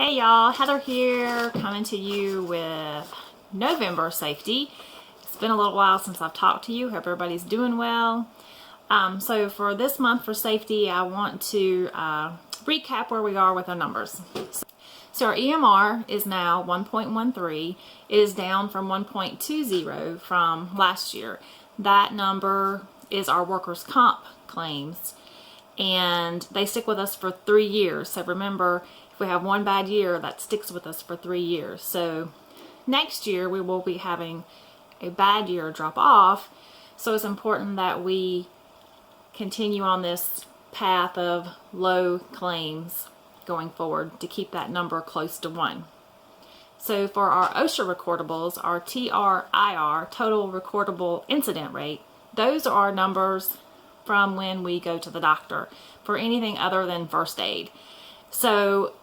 Hey y'all, Heather here, coming to you with November safety. It's been a little while since I've talked to you. Hope everybody's doing well. So for this month for safety, I want to recap where we are with our numbers. So our EMR is now 1.13. It is down from 1.20 from last year. That number is our workers' comp claims, and they stick with us for 3 years. So remember, if we have one bad year, that sticks with us for 3 years. So next year we will be having a bad year drop off. So it's important that we continue on this path of low claims going forward to keep that number close to 1. So for our OSHA recordables, our TRIR, total recordable incident rate, those are our numbers from when we go to the doctor for anything other than first aid. So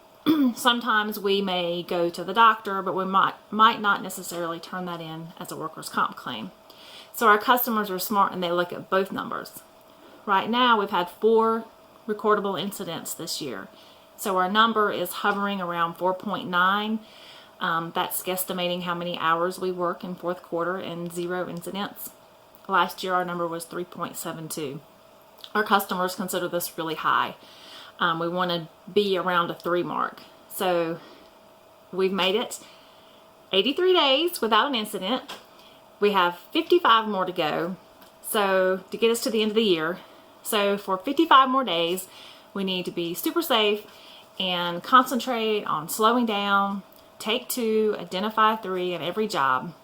sometimes we may go to the doctor, but we might not necessarily turn that in as a workers' comp claim. So our customers are smart and they look at both numbers. Right now we've had 4 recordable incidents this year. So our number is hovering around 4.9. That's guesstimating how many hours we work in fourth quarter and 0 incidents. Last year our number was 3.72. Our customers consider this really high. We want to be around a 3 mark. So we've made it 83 days without an incident. We have 55 more to go, so to get us to the end of the year. So for 55 more days, we need to be super safe and concentrate on slowing down, take 2, identify 3 in every job,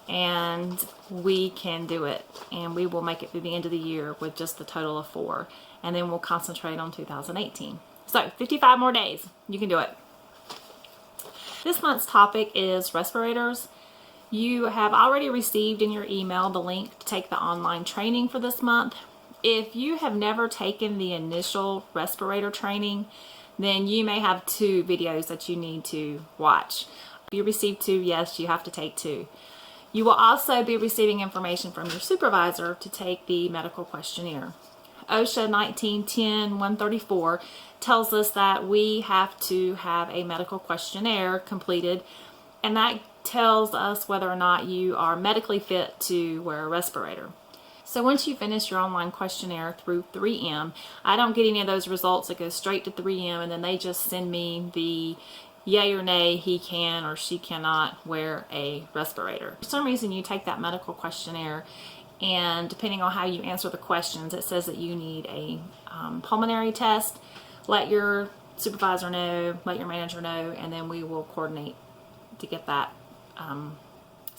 and we can do it. And we will make it through the end of the year with just the total of 4. And then we'll concentrate on 2018. So 55 more days, you can do it. This month's topic is respirators. You have already received in your email the link to take the online training for this month. If you have never taken the initial respirator training, then you may have 2 videos that you need to watch. If you receive 2, yes, you have to take 2. You will also be receiving information from your supervisor to take the medical questionnaire. OSHA 1910-134 tells us that we have to have a medical questionnaire completed, and that tells us whether or not you are medically fit to wear a respirator. So once you finish your online questionnaire through 3M, I don't get any of those results. It goes straight to 3M, and then they just send me the yay or nay, he can or she cannot wear a respirator. For some reason, you take that medical questionnaire, and depending on how you answer the questions, it says that you need a pulmonary test. Let your supervisor know, let your manager know, and then we will coordinate to get that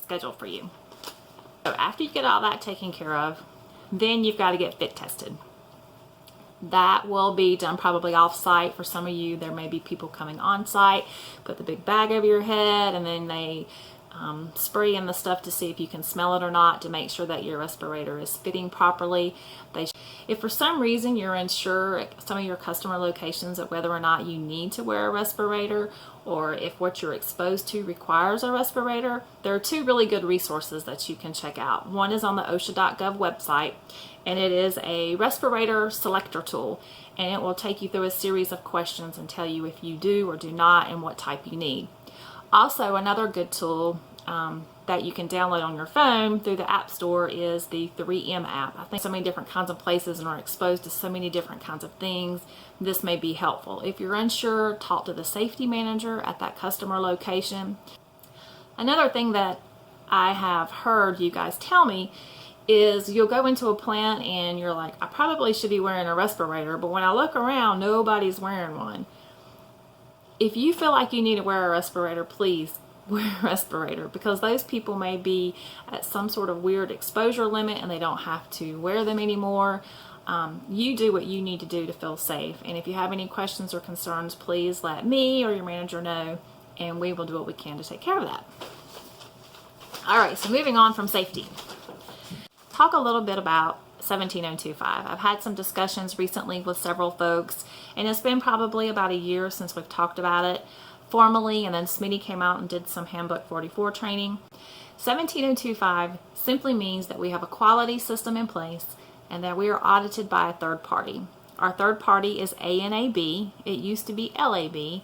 scheduled for you. So after you get all that taken care of, then you've got to get fit tested. That will be done probably off-site. For some of you, there may be people coming on-site, put the big bag over your head, and then they spray in the stuff to see if you can smell it or not, to make sure that your respirator is fitting properly. If for some reason you're unsure at some of your customer locations of whether or not you need to wear a respirator, or if what you're exposed to requires a respirator, there are 2 really good resources that you can check out. One is on the OSHA.gov website, and it is a respirator selector tool, and it will take you through a series of questions and tell you if you do or do not and what type you need. Also, another good tool that you can download on your phone through the App Store is the 3M app. I think so many different kinds of places and are exposed to so many different kinds of things. This may be helpful. If you're unsure, talk to the safety manager at that customer location. Another thing that I have heard you guys tell me is you'll go into a plant and you're like, I probably should be wearing a respirator, but when I look around, nobody's wearing one. If you feel like you need to wear a respirator, please wear a respirator, because those people may be at some sort of weird exposure limit and they don't have to wear them anymore. You do what you need to do to feel safe, and if you have any questions or concerns, please let me or your manager know, and we will do what we can to take care of that. Alright, so moving on from safety. Talk a little bit about 17025. I've had some discussions recently with several folks, and it's been probably about a year since we've talked about it formally, and then Smitty came out and did some Handbook 44 training. 17025 simply means that we have a quality system in place and that we are audited by a third party. Our third party is ANAB. It used to be LAB.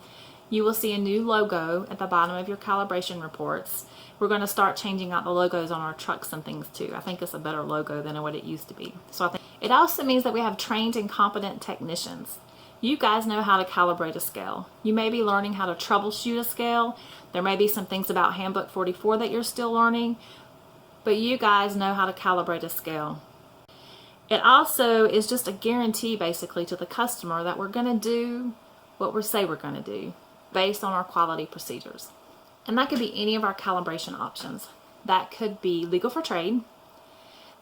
you will see a new logo at the bottom of your calibration reports. We're going to start changing out the logos on our trucks and things too. I think it's a better logo than what it used to be. So I think it also means that we have trained and competent technicians. You guys know how to calibrate a scale. You may be learning how to troubleshoot a scale. There may be some things about Handbook 44 that you're still learning, but you guys know how to calibrate a scale. It also is just a guarantee basically to the customer that we're going to do what we say we're going to do based on our quality procedures. And that could be any of our calibration options. That could be legal for trade.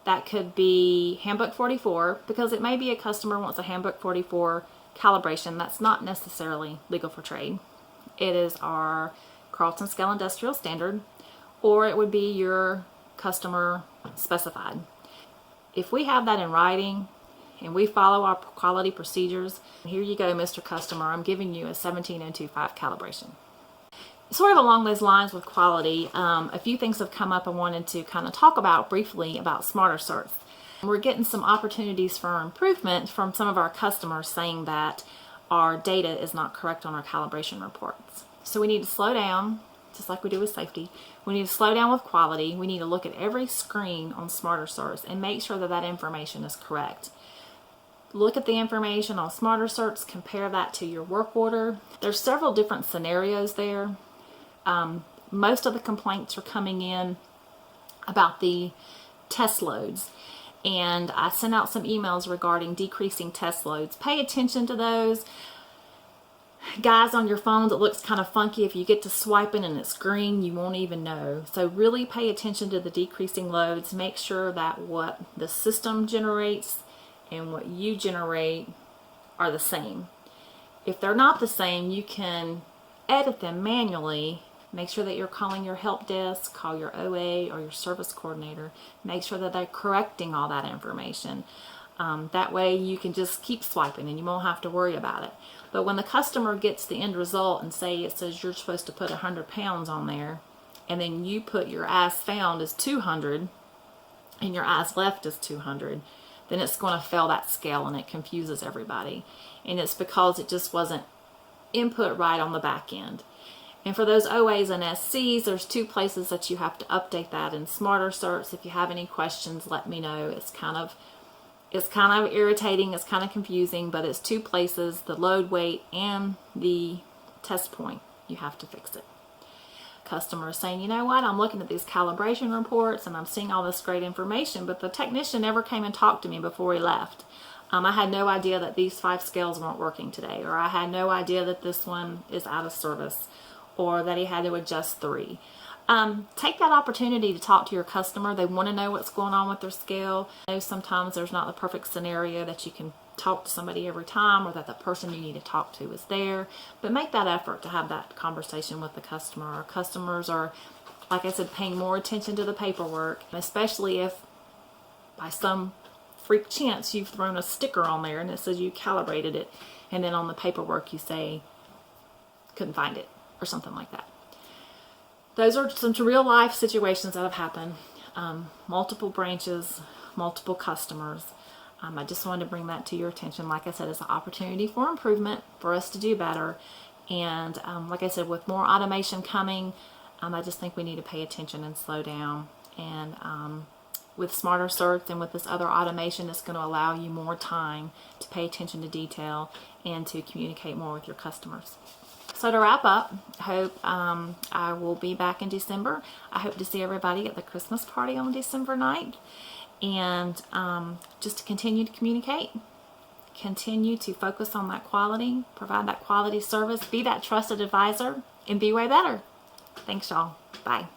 That could be Handbook 44, because it may be a customer wants a Handbook 44 calibration that's not necessarily legal for trade. It is our Carlton Scale Industrial Standard, or it would be your customer specified. If we have that in writing and we follow our quality procedures, here you go, Mr. Customer, I'm giving you a 17025 calibration. Sort of along those lines with quality, a few things have come up I wanted to kind of talk about briefly about Smarter Certs. We're getting some opportunities for improvement from some of our customers saying that our data is not correct on our calibration reports. So we need to slow down, just like we do with safety. We need to slow down with quality. We need to look at every screen on Smarter Certs and make sure that that information is correct. Look at the information on Smarter Certs, compare that to your work order. There's several different scenarios there. Most of the complaints are coming in about the test loads, and I sent out some emails regarding decreasing test loads. Pay attention to those. Guys, on your phones, it looks kind of funky. If you get to swiping and it's green, you won't even know. So really pay attention to the decreasing loads. Make sure that what the system generates and what you generate are the same. If they're not the same, you can edit them manually. Make sure that you're calling your help desk, call your OA or your service coordinator. Make sure that they're correcting all that information. That way you can just keep swiping and you won't have to worry about it. But when the customer gets the end result and say it says you're supposed to put 100 pounds on there, and then you put your as found as 200 and your as left as 200, then it's going to fail that scale and it confuses everybody. And it's because it just wasn't input right on the back end. And for those OAs and SCs, there's two places that you have to update that in Smarter Certs. If you have any questions, let me know. It's kind of irritating, it's kind of confusing, but it's two places, the load weight and the test point. You have to fix it. Customer is saying, you know what, I'm looking at these calibration reports and I'm seeing all this great information, but the technician never came and talked to me before he left. I had no idea that these 5 scales weren't working today, or I had no idea that this one is out of service, or that he had to adjust 3. Take that opportunity to talk to your customer. They want to know what's going on with their scale. I know sometimes there's not the perfect scenario that you can talk to somebody every time, or that the person you need to talk to is there, but make that effort to have that conversation with the customer. Our customers are, like I said, paying more attention to the paperwork, especially if by some freak chance you've thrown a sticker on there and it says you calibrated it, and then on the paperwork you say couldn't find it or something like that. Those are some real life situations that have happened. Multiple branches, multiple customers. I just wanted to bring that to your attention. Like I said, it's an opportunity for improvement, for us to do better. And like I said, with more automation coming, I just think we need to pay attention and slow down. And with Smarter Certs and with this other automation, it's going to allow you more time to pay attention to detail and to communicate more with your customers. So to wrap up, I hope I will be back in December. I hope to see everybody at the Christmas party on December night. And just to continue to communicate, continue to focus on that quality, provide that quality service, be that trusted advisor, and be way better. Thanks, y'all. Bye.